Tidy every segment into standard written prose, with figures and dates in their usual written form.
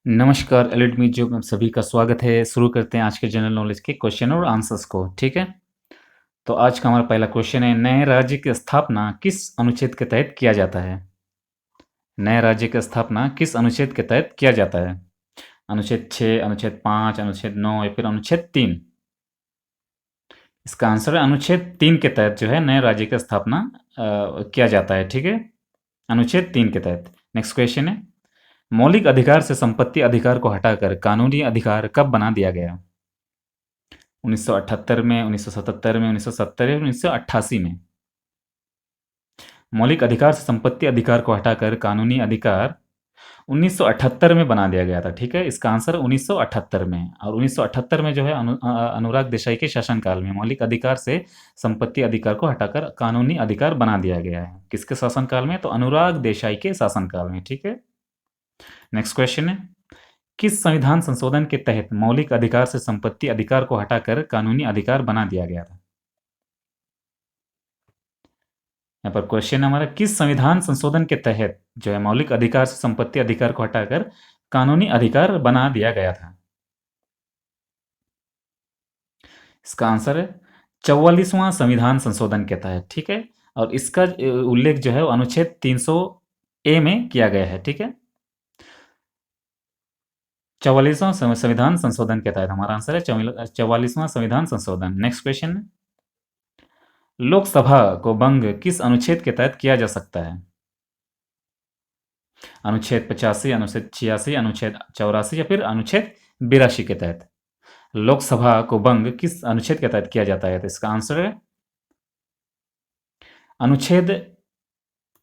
नमस्कार, elite music में सभी का स्वागत है। शुरू करते हैं आज के जनरल नॉलेज के क्वेश्चन और आंसर्स को, ठीक है? तो आज का हमारा पहला क्वेश्चन है, नए राज्य की स्थापना किस अनुच्छेद के तहत किया जाता है? नए राज्य की स्थापना किस अनुच्छेद के तहत किया जाता है? अनुच्छेद 6, अनुच्छेद 5, अनुच्छेद 9 या फिर अनुच्छेद 3? इसका आंसर है अनुच्छेद 3 के तहत जो है नए राज्य की स्थापना किया जाता है, ठीक है? अनुच्छेद 3 के तहत। नेक्स्ट क्वेश्चन है, मौलिक अधिकार से संपत्ति अधिकार को हटाकर कानूनी अधिकार कब बना दिया गया? 1978 में, 1977 में, 1970 में, 1988 में। मौलिक अधिकार से संपत्ति अधिकार को हटाकर कानूनी अधिकार 1978 में बना दिया गया था, ठीक है? इसका आंसर 1978 में। और 1978 में जो है अनुराग देसाई के शासनकाल में मौलिक अधिकार से संपत्ति अधिकार को हटाकर कानूनी अधिकार बना दिया गया है। किसके शासनकाल में? तो अनुराग देसाई के शासनकाल में, ठीक है? नेक्स्ट क्वेश्चन है, किस संविधान संशोधन के तहत मौलिक अधिकार से संपत्ति अधिकार को हटाकर कानूनी अधिकार बना दिया गया था? यहाँ पर क्वेश्चन हमारा, किस संविधान संशोधन के तहत जो है मौलिक अधिकार से संपत्ति अधिकार को हटाकर कानूनी अधिकार बना दिया गया था? इसका आंसर है 44वां संविधान संशोधन के तहत, ठीक है? और इसका उल्लेख जो है वो अनुच्छेद 300 ए में किया गया है, ठीक है? 44वां संविधान संशोधन के तहत हमारा आंसर है 44वां संविधान संशोधन। नेक्स्ट क्वेश्चन, लोकसभा को भंग किस अनुच्छेद के तहत किया जा सकता है? अनुच्छेद 85, अनुच्छेद 86, अनुच्छेद 84 या फिर अनुच्छेद 82 के तहत लोकसभा को भंग किस अनुच्छेद के तहत किया जाता है? तो इसका आंसर है अनुच्छेद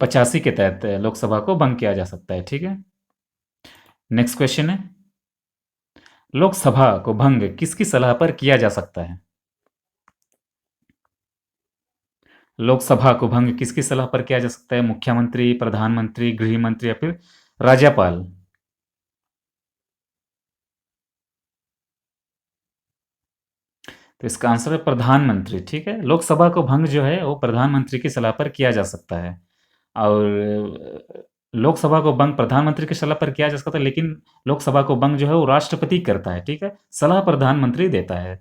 85 के तहत लोकसभा को भंग किया जा सकता है, ठीक है? नेक्स्ट क्वेश्चन है, लोकसभा को भंग किसकी सलाह पर किया जा सकता है? लोकसभा को भंग किसकी सलाह पर किया जा सकता है? मुख्यमंत्री, प्रधानमंत्री, गृह मंत्री या फिर राज्यपाल? तो इसका आंसर है प्रधानमंत्री, ठीक है? लोकसभा को भंग जो है वो प्रधानमंत्री की सलाह पर किया जा सकता है। और लोकसभा को भंग प्रधानमंत्री की सलाह पर किया जा सकता है, लेकिन लोकसभा को भंग जो है वो राष्ट्रपति करता है, ठीक है? सलाह प्रधानमंत्री देता है,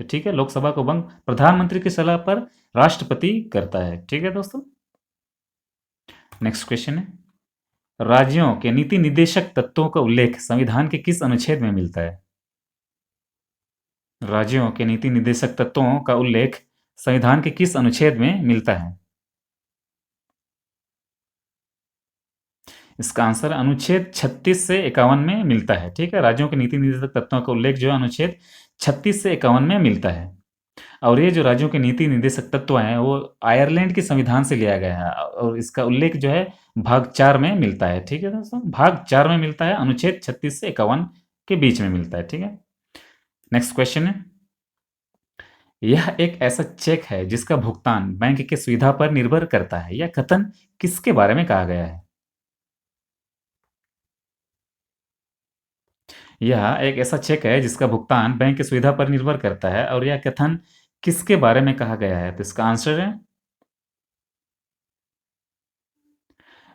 ठीक है? लोकसभा को भंग प्रधानमंत्री की सलाह पर राष्ट्रपति करता है, ठीक है दोस्तों? नेक्स्ट क्वेश्चन है, राज्यों के नीति निर्देशक तत्वों का उल्लेख संविधान के किस अनुच्छेद में मिलता है? राज्यों के नीति निर्देशक तत्वों का उल्लेख संविधान के किस अनुच्छेद में मिलता है? इसका आंसर अनुच्छेद 36 से 51 में मिलता है, ठीक है? राज्यों के नीति निर्देशक तत्वों का उल्लेख जो है अनुच्छेद 36 से 51 में मिलता है। और ये जो राज्यों के नीति निर्देशक तत्व हैं वो आयरलैंड के संविधान से लिया गया है, और इसका उल्लेख जो है भाग 4 में मिलता है, ठीक है दोस्तों? भाग 4 में मिलता है, अनुच्छेद 36 से 51 के बीच में मिलता है, ठीक है? नेक्स्ट क्वेश्चन है, यह एक ऐसा चेक है जिसका भुगतान बैंक की सुविधा पर निर्भर करता है, यह कथन किसके बारे में कहा गया है? यह एक ऐसा चेक है जिसका भुगतान बैंक की सुविधा पर निर्भर करता है, और यह कथन किसके बारे में कहा गया है? तो इसका आंसर है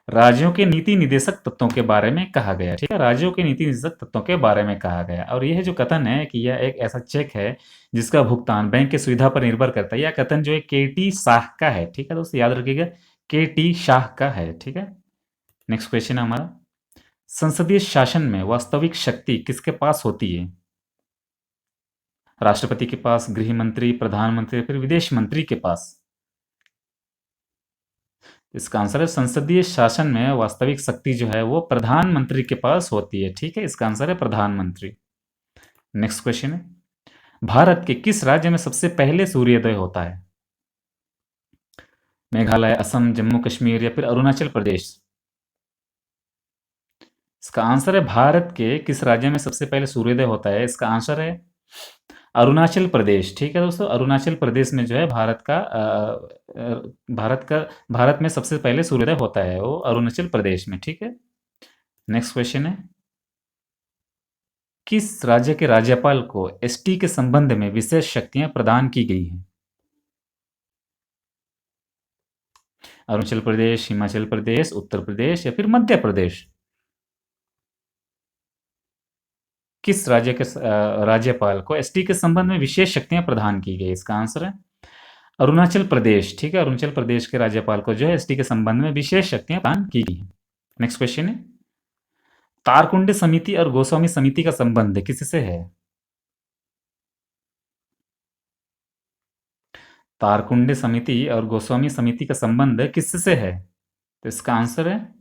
राज्यों के नीति निर्देशक तत्वों के बारे में कहा गया, ठीक है? राज्यों के नीति निर्देशक तत्वों के बारे में कहा गया। और यह जो कथन है कि यह एक ऐसा चेक है जिसका भुगतान बैंक की सुविधा पर निर्भर करता है, यह कथन जो है के.टी. शाह का है, ठीक है दोस्तों? याद रखिएगा, के.टी. शाह का है, ठीक है? नेक्स्ट क्वेश्चन है हमारा, संसदीय शासन में वास्तविक शक्ति किसके पास होती है? राष्ट्रपति के पास, गृह मंत्री, प्रधानमंत्री, फिर विदेश मंत्री के पास? इसका आंसर है संसदीय शासन में वास्तविक शक्ति जो है वो प्रधानमंत्री के पास होती है, ठीक है? इसका आंसर है प्रधानमंत्री। नेक्स्ट क्वेश्चन है, भारत के किस राज्य में सबसे पहले सूर्योदय होता है? मेघालय, असम, जम्मू कश्मीर या फिर अरुणाचल प्रदेश? इसका आंसर है भारत के किस राज्य में सबसे पहले सूर्योदय होता है? इसका आंसर है अरुणाचल प्रदेश, ठीक है दोस्तों? अरुणाचल प्रदेश में जो है भारत में सबसे पहले सूर्योदय होता है वो अरुणाचल प्रदेश में, ठीक है? नेक्स्ट क्वेश्चन है, किस राज्य के राज्यपाल को एसटी के संबंध में विशेष शक्तियां प्रदान की गई हैं? अरुणाचल प्रदेश, हिमाचल प्रदेश, उत्तर प्रदेश या फिर मध्य प्रदेश? किस राज्य के राज्यपाल को एसटी के संबंध में विशेष शक्तियां प्रदान की गई? इसका आंसर है अरुणाचल प्रदेश। ठीक है, अरुणाचल प्रदेश के राज्यपाल को जो है एसटी के संबंध में विशेष शक्तियां प्रदान की गई हैं। नेक्स्ट क्वेश्चन है, तारकुंडे समिति और गोस्वामी समिति का संबंध किससे है? तारकुंडे समिति और गोस्वामी समिति का संबंध किससे है? तो इसका आंसर है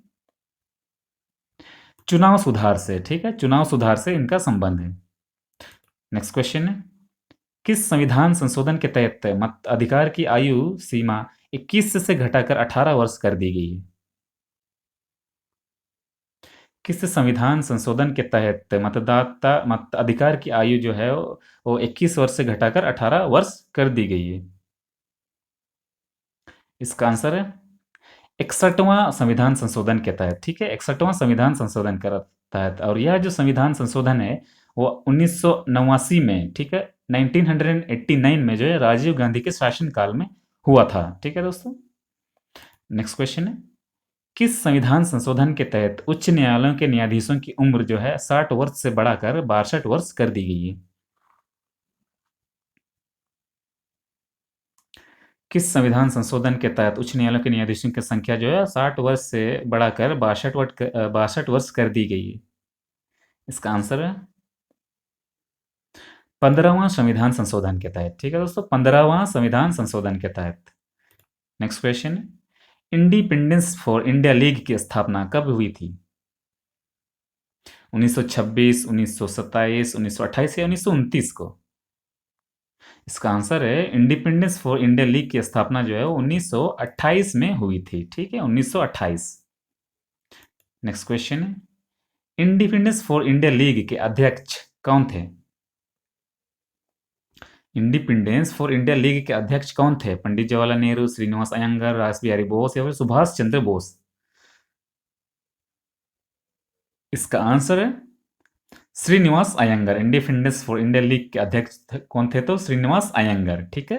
चुनाव सुधार से। ठीक है, चुनाव सुधार से इनका संबंध है। नेक्स्ट क्वेश्चन है, किस संविधान संशोधन के तहत मताधिकार की आयु सीमा 21 से घटाकर 18 वर्ष कर दी गई है? किस संविधान संशोधन के तहत मताधिकार की आयु जो है वो 21 वर्ष से घटाकर 18 वर्ष कर दी गई है? इसका आंसर है 61वां संविधान संशोधन के तहत। ठीक है, 61वां संविधान संशोधन के तहत। और यह जो संविधान संशोधन है वो 1989 में, ठीक है, 1989 में जो है राजीव गांधी के शासनकाल में हुआ था। ठीक है दोस्तों, नेक्स्ट क्वेश्चन है, किस संविधान संशोधन के तहत उच्च न्यायालयों के न्यायाधीशों की उम्र जो है 60 वर्ष से बढ़ाकर 62 वर्ष कर दी गई है? किस संविधान संशोधन के तहत उच्च न्यायालयों के न्यायाधीशों की संख्या जो है 60 वर्ष से बढ़ाकर 62 वर्ष कर दी गई है? इसका आंसर है 15वां संविधान संशोधन के तहत। ठीक है दोस्तों, 15वां संविधान संशोधन के तहत। Next question, independence for India league की स्थापना कब हुई थी? 1926, 1927, 1928 या 1929 को? इसका आंसर है इंडिपेंडेंस फॉर इंडिया लीग की स्थापना जो है वो 1928 में हुई थी। ठीक है, 1928। नेक्स्ट क्वेश्चन है, इंडिपेंडेंस फॉर इंडिया लीग के अध्यक्ष कौन थे? इंडिपेंडेंस फॉर इंडिया लीग के अध्यक्ष कौन थे? पंडित जवाहरलाल नेहरू, श्रीनिवास अयंगर, रास बिहारी बोस या फिर सुभाष चंद्र बोस? इसका आंसर है Srinivas Iyengar. Independence for India league के अध्यक्ष कौन थे? तो श्रीनिवास अयंगर। ठीक है,